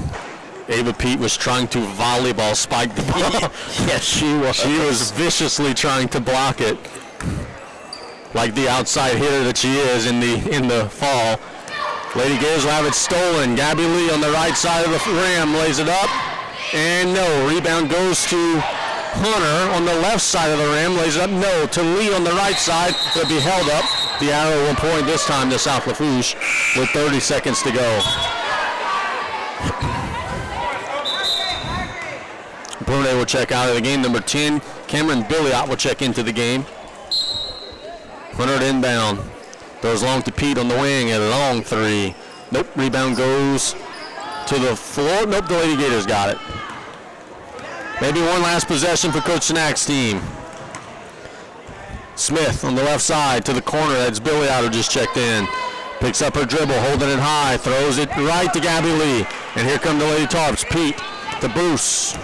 Ava Pete was trying to volleyball spike the ball. Yes, she was. She was viciously trying to block it, like the outside hitter that she is in the fall. Lady Gators will have it stolen. Gabby Lee on the right side of the rim lays it up. And no, rebound goes to Hunter on the left side of the rim, lays it up, no, to Lee on the right side, it'll be held up. The arrow will point this time to South Lafourche with 30 seconds to go. Brune will check out of the game. Number 10, Cameron Billiot will check into the game. Hunter inbound, throws long to Pete on the wing, a long three. Nope, rebound goes to the floor. Nope, the Lady Gators got it. Maybe one last possession for Coach Snack's team. Smith on the left side to the corner. That's Billy out who just checked in. Picks up her dribble, holding it high, throws it right to Gabby Lee. And here come the Lady Tarps. Pete to Bruce.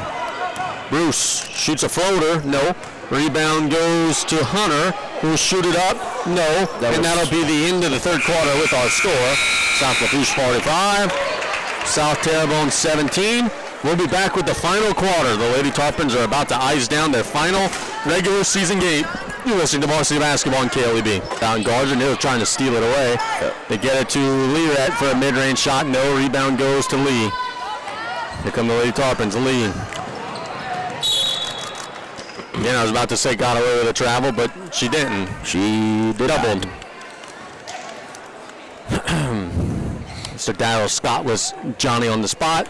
Bruce shoots a floater. No. Rebound goes to Hunter, who will shoot it up. No. And that'll be the end of the third quarter with our score. South Lafourche 45. South Terrebonne 17. We'll be back with the final quarter. The Lady Tarpons are about to ice down their final regular season game. You're listening to Varsity Basketball on KLEB. Down Gardner, they're trying to steal it away. They get it to Lirette for a mid-range shot. No, rebound goes to Lee. Here come the Lady Tarpons. Lee. Again, I was about to say got away with a travel, but she didn't. She doubled. Mr. Darryl Scott was Johnny on the spot.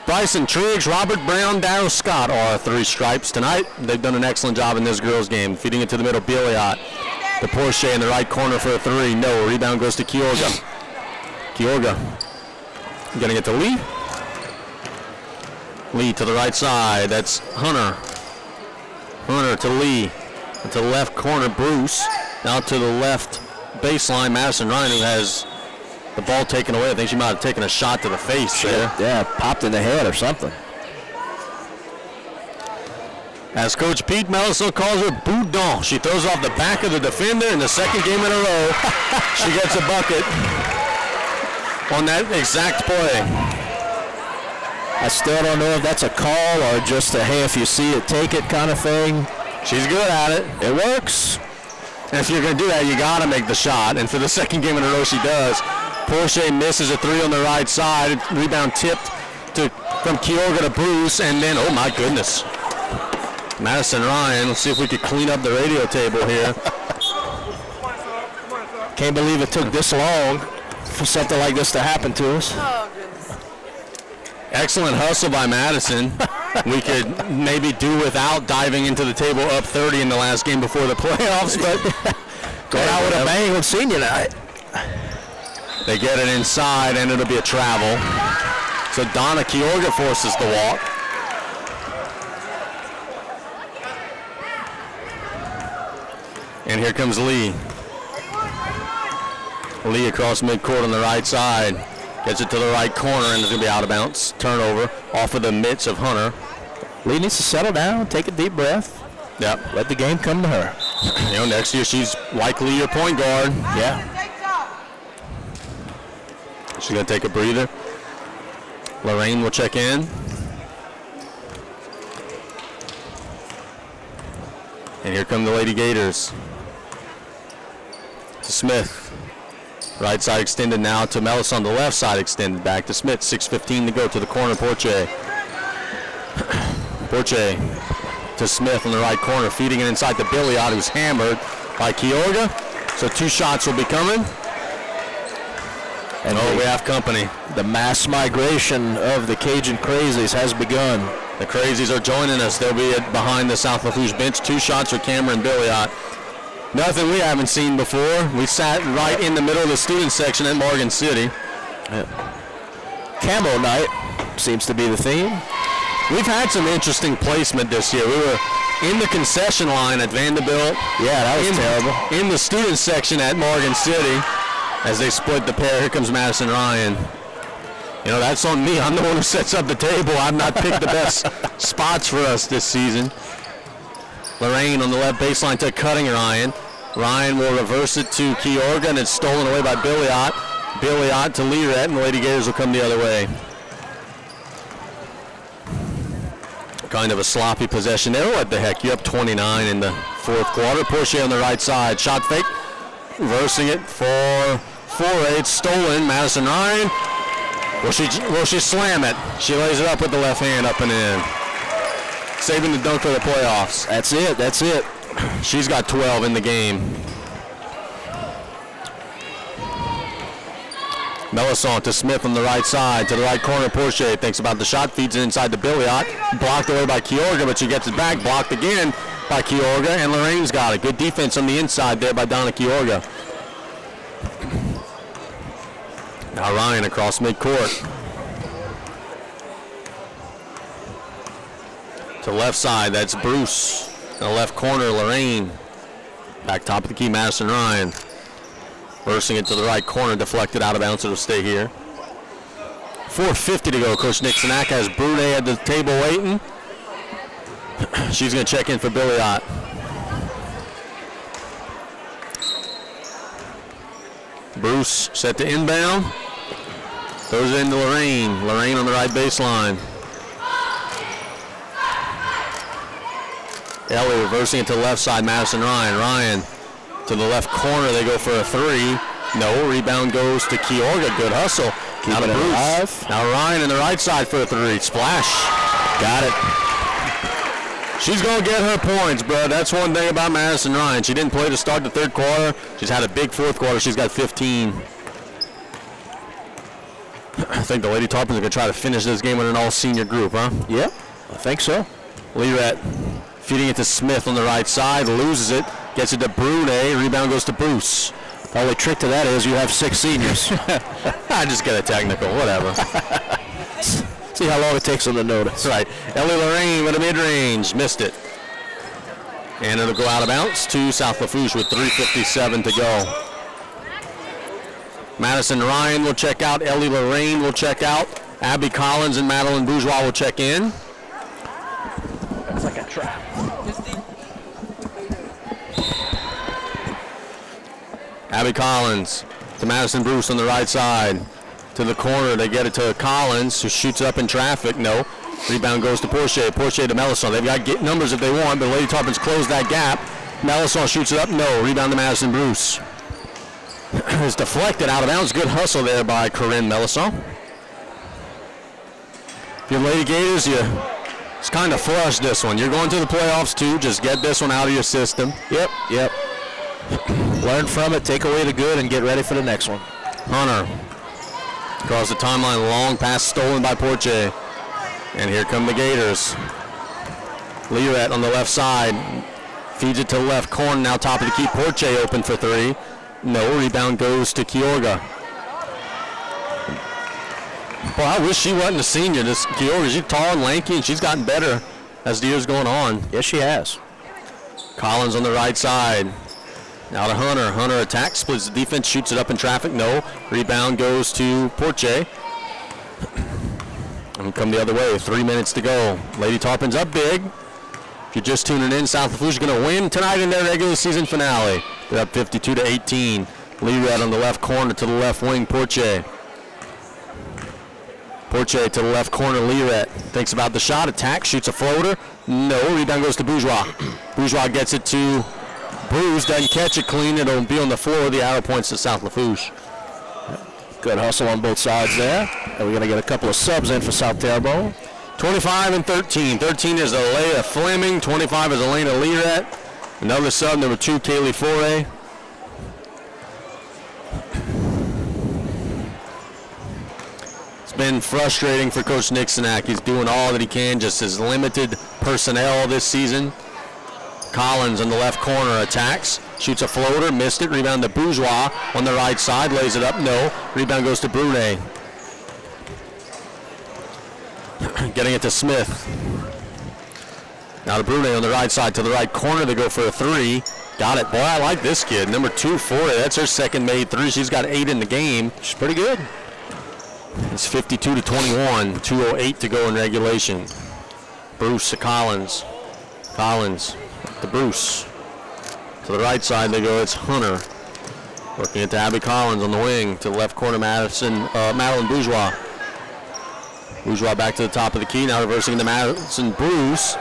Bryson Triggs, Robert Brown, Darryl Scott are 3 stripes tonight. They've done an excellent job in this girls' game. Feeding it to the middle, Billiot. The Porsche in the right corner for a 3. No. Rebound goes to Kyoga. Kiorga getting it to Lee. Lee to the right side. That's Hunter. Hunter to Lee. To the left corner, Bruce. Now to the left baseline, Madison Ryan, who has the ball taken away. I think she might have taken a shot to the face there. Yeah, popped in the head or something. As Coach Pete Melisson calls her Boudon. She throws off the back of the defender in the second game in a row. She gets a bucket on that exact play. I still don't know if that's a call or just a, hey, if you see it, take it kind of thing. She's good at it. It works. And if you're going to do that, you got to make the shot. And for the second game in a row, she does. Porsche misses a three on the right side. Rebound tipped from Kiorga to Bruce. And then, oh my goodness. Madison Ryan, let's see if we could clean up the radio table here. Can't believe it took this long for something like this to happen to us. Oh, goodness. Excellent hustle by Madison. We could maybe do without diving into the table up 30 in the last game before the playoffs, but going out with a bang with senior night. They get it inside, and it'll be a travel. So Donna Kiorga forces the walk. And here comes Lee. Lee across midcourt on the right side. Gets it to the right corner, and it's going to be out of bounds. Turnover off of the mitts of Hunter. Lee needs to settle down, take a deep breath. Yep. Let the game come to her. You know, next year she's likely your point guard. Yeah. She's going to take a breather. Lorraine will check in. And here come the Lady Gators. To Smith. Right side extended now to Mellis on the left side extended back to Smith. 6:15 to go to the corner. Porsche. Porsche to Smith on the right corner, feeding it inside to Billiot, who's hammered by Kiorga. So two shots will be coming. And we have company. The mass migration of the Cajun Crazies has begun. The Crazies are joining us. They'll be behind the South Lafourche bench. Two shots for Cameron Billiot. Nothing we haven't seen before. We sat right in the middle of the student section at Morgan City. Yep. Camo night seems to be the theme. We've had some interesting placement this year. We were in the concession line at Vanderbilt. Yeah, that was terrible. In the student section at Morgan City as they split the pair. Here comes Madison Ryan. You know, that's on me. I'm the one who sets up the table. I've not picked the best spots for us this season. Lorraine on the left baseline to Cutting Ryan. Ryan will reverse it to Kiorga, and it's stolen away by Billiot. Billiot to Learette, and the Lady Gators will come the other way. Kind of a sloppy possession there. What the heck? You're up 29 in the fourth quarter. Porsche on the right side. Shot fake. Reversing it for 4-8. Stolen. Madison Ryan. Will she slam it? She lays it up with the left hand up and in. Saving the dunk for the playoffs. That's it. That's it. She's got 12 in the game. Melisson to Smith on the right side. To the right corner, Porsche thinks about the shot. Feeds it inside to Billiot. Blocked away by Kiorga, but she gets it back. Blocked again by Kiorga, and Lorraine's got it. Good defense on the inside there by Donna Kiorga. Now Ryan across midcourt. To the left side, that's Bruce. In the left corner, Lorraine. Back top of the key, Madison Ryan. Bursting it to the right corner, deflected out of bounds. It'll stay here. 4:50 to go. Coach Nixonak has Brune at the table waiting. She's going to check in for Billiot. Bruce set to inbound. Throws it into Lorraine. Lorraine on the right baseline. Ellie reversing it to the left side, Madison Ryan. Ryan to the left corner, they go for a three. No, rebound goes to Kiorga. Good hustle. Now to Bruce. Now Ryan on the right side for a three. Splash. Got it. She's going to get her points, bro. That's one thing about Madison Ryan. She didn't play to start the third quarter. She's had a big fourth quarter. She's got 15. I think the Lady Tarpons are going to try to finish this game with an all-senior group, huh? Yep, I think so. Learette feeding it to Smith on the right side, loses it, gets it to Brune, rebound goes to Bruce. The only trick to that is you have 6 seniors. I just get a technical, whatever. See how long it takes them to notice. That's right. Ellie Lorraine with a mid-range, missed it. And it'll go out of bounds to South Lafourche with 3:57 to go. Madison Ryan will check out. Ellie Lorraine will check out. Abby Collins and Madeline Bourgeois will check in. That's like a trap. Abby Collins to Madison Bruce on the right side. To the corner, they get it to Collins, who shoots up in traffic. No. Rebound goes to Porche. Porche to Melisson. They've got numbers if they want, but Lady Tarpon's closed that gap. Melisson shoots it up. No. Rebound to Madison Bruce. It's deflected out of bounds. Good hustle there by Corinne Melisson. If you're Lady Gators, it's kind of flush this one. You're going to the playoffs too. Just get this one out of your system. Yep. Learn from it, take away the good, and get ready for the next one. Hunter across the timeline, long pass stolen by Porche. And here come the Gators. Learette on the left side. Feeds it to the left corner, now top of the key. Porche open for 3. No, rebound goes to Kyorga. Boy, I wish she wasn't a senior. This Kyorga, she's tall and lanky, and she's gotten better as the year's going on. Yes, she has. Collins on the right side. Now to Hunter. Hunter attacks, splits the defense, shoots it up in traffic. No. Rebound goes to Porche. And come the other way. 3 minutes to go. Lady Tarpon's up big. If you're just tuning in, South Lafourche is going to win tonight in their regular season finale. They're up 52-18. Learette on the left corner to the left wing. Porche. Porche to the left corner. Learette thinks about the shot. Attack. Shoots a floater. No. Rebound goes to Bourgeois. Bourgeois gets it to Bruce. Doesn't catch it clean. It'll be on the floor. The arrow points to South Lafourche. Good hustle on both sides there. And we're going to get a couple of subs in for South Terrebonne. 25 and 13. 13 is Alea Fleming. 25 is Elena Learette. Another sub, number 2, Kaylee Foray. It's been frustrating for Coach Nixonak. He's doing all that he can, just his limited personnel this season. Collins on the left corner attacks. Shoots a floater, missed it. Rebound to Bourgeois on the right side. Lays it up, no. Rebound goes to Brunet. Getting it to Smith. Now to Brunet on the right side, to the right corner. They go for a 3. Got it. Boy, I like this kid. Number 2, Foray. That's her second made 3. She's got 8 in the game. She's pretty good. It's 52-21. 2:08 to go in regulation. Bruce to Collins. Collins to Bruce. To the right side they go, it's Hunter. Working it to Abby Collins on the wing. To the left corner, Madeline Bourgeois. Bourgeois back to the top of the key, now reversing to Madison Bruce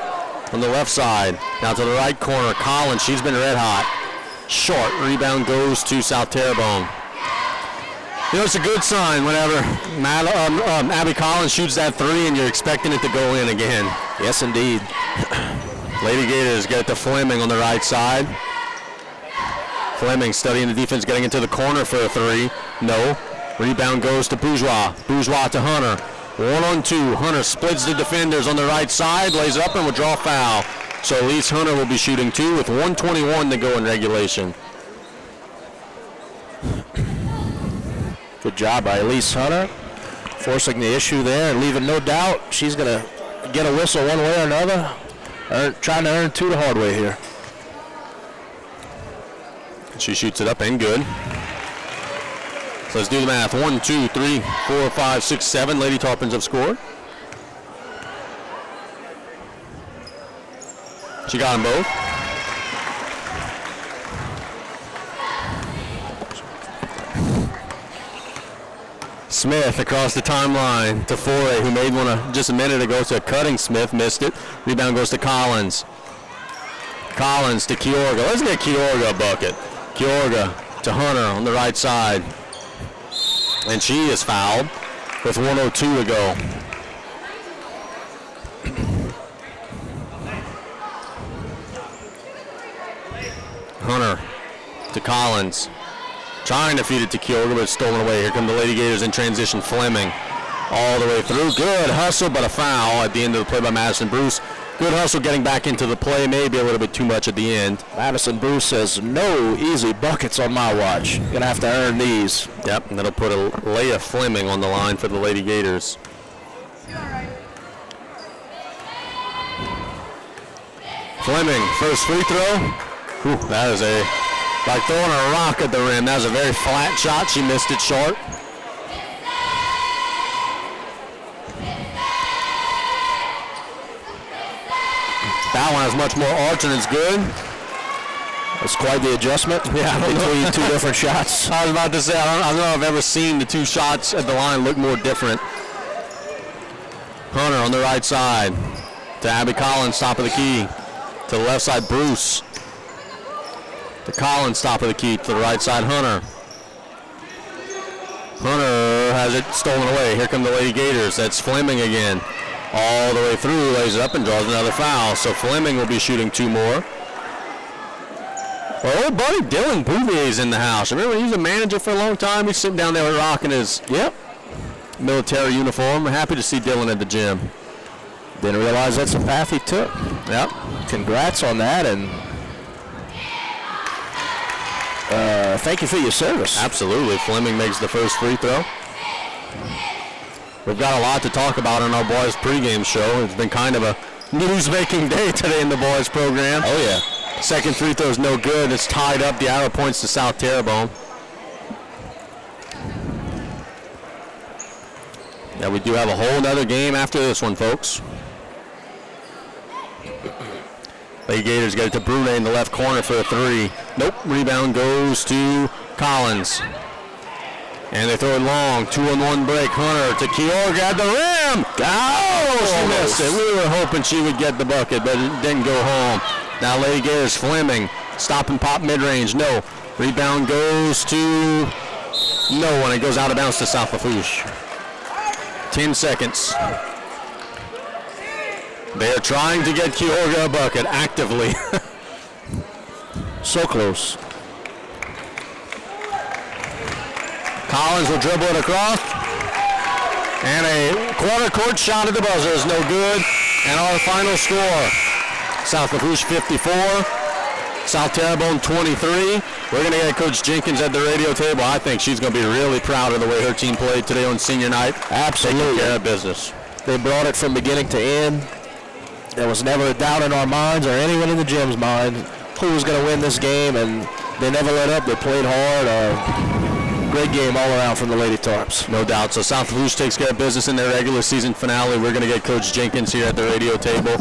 on the left side. Now to the right corner, Collins, she's been red hot. Short, rebound goes to South Terrebonne. You know, it's a good sign whenever Abby Collins shoots that 3 and you're expecting it to go in again. Yes, indeed. Lady Gators get it to Fleming on the right side. Fleming studying the defense, getting into the corner for a 3. No. Rebound goes to Bourgeois. Bourgeois to Hunter. 1-on-2. Hunter splits the defenders on the right side, lays it up and will draw foul. So Elise Hunter will be shooting 2 with 1:21 to go in regulation. Good job by Elise Hunter, forcing the issue there and leaving no doubt she's going to get a whistle one way or another. Trying to earn 2 the hard way here. She shoots it up and good. So let's do the math. 1, 2, 3, 4, 5, 6, 7. Lady Tarpons have scored. She got them both. Smith across the timeline to Foray, who made one just a minute ago to Cutting Smith. Missed it. Rebound goes to Collins. Collins to Kyorga. Let's get Kyorga a bucket. Kyorga to Hunter on the right side. And she is fouled with 1:02 to go. Hunter to Collins. Trying to feed it to Kyorga, but it's stolen away. Here come the Lady Gators in transition. Fleming all the way through. Good hustle, but a foul at the end of the play by Madison Bruce. Good hustle getting back into the play, maybe a little bit too much at the end. Madison Bruce says, no easy buckets on my watch. Going to have to earn these. Yep, and that'll put Leia Fleming on the line for the Lady Gators. Fleming, first free throw. Whew, that is like throwing a rock at the rim. That was a very flat shot. She missed it short. That one has much more arch and it's good. That's quite the adjustment. Yeah, between two different shots. I was about to say, I don't know if I've ever seen the two shots at the line look more different. Hunter on the right side to Abby Collins, top of the key. To the left side, Bruce. To Collins, top of the key. To the right side, Hunter. Hunter has it stolen away. Here come the Lady Gators. That's Fleming again. All the way through, lays it up and draws another foul. So Fleming will be shooting 2 more. Well, old buddy Dylan Bouvier's in the house. Remember, he was a manager for a long time. He's sitting down there rocking his military uniform. Happy to see Dylan at the gym. Didn't realize that's the path he took. Yep. Congrats on that, and thank you for your service. Absolutely. Fleming makes the first free throw. We've got a lot to talk about on our boys pregame show. It's been kind of a news-making day today in the boys program. Oh, yeah. Second free throw is no good. It's tied up. The arrow points to South Terrebonne. Yeah, we do have a whole other game after this one, folks. Lady Gators get it to Brune in the left corner for a 3. Nope. Rebound goes to Collins. And they throw it long. 2-on-1 break. Hunter to Kyorga at the rim. Oh, she missed it. We were hoping she would get the bucket, but it didn't go home. Now Lady Gators, Fleming. Stop and pop mid-range. No. Rebound goes to no one. It goes out of bounds to South Lafourche. 10 seconds. They are trying to get Kyorga a bucket actively. So close. Collins will dribble it across. And a quarter court shot at the buzzer is no good. And our final score, South Lafourche 54, South Terrebonne 23. We're going to get Coach Jenkins at the radio table. I think she's going to be really proud of the way her team played today on senior night. Absolutely. Taking care of business. They brought it from beginning to end. There was never a doubt in our minds or anyone in the gym's mind who was going to win this game, and they never let up. They played hard. Great game all around from the Lady Tarps. No doubt. So South Lafourche takes care of business in their regular season finale. We're going to get Coach Jenkins here at the radio table.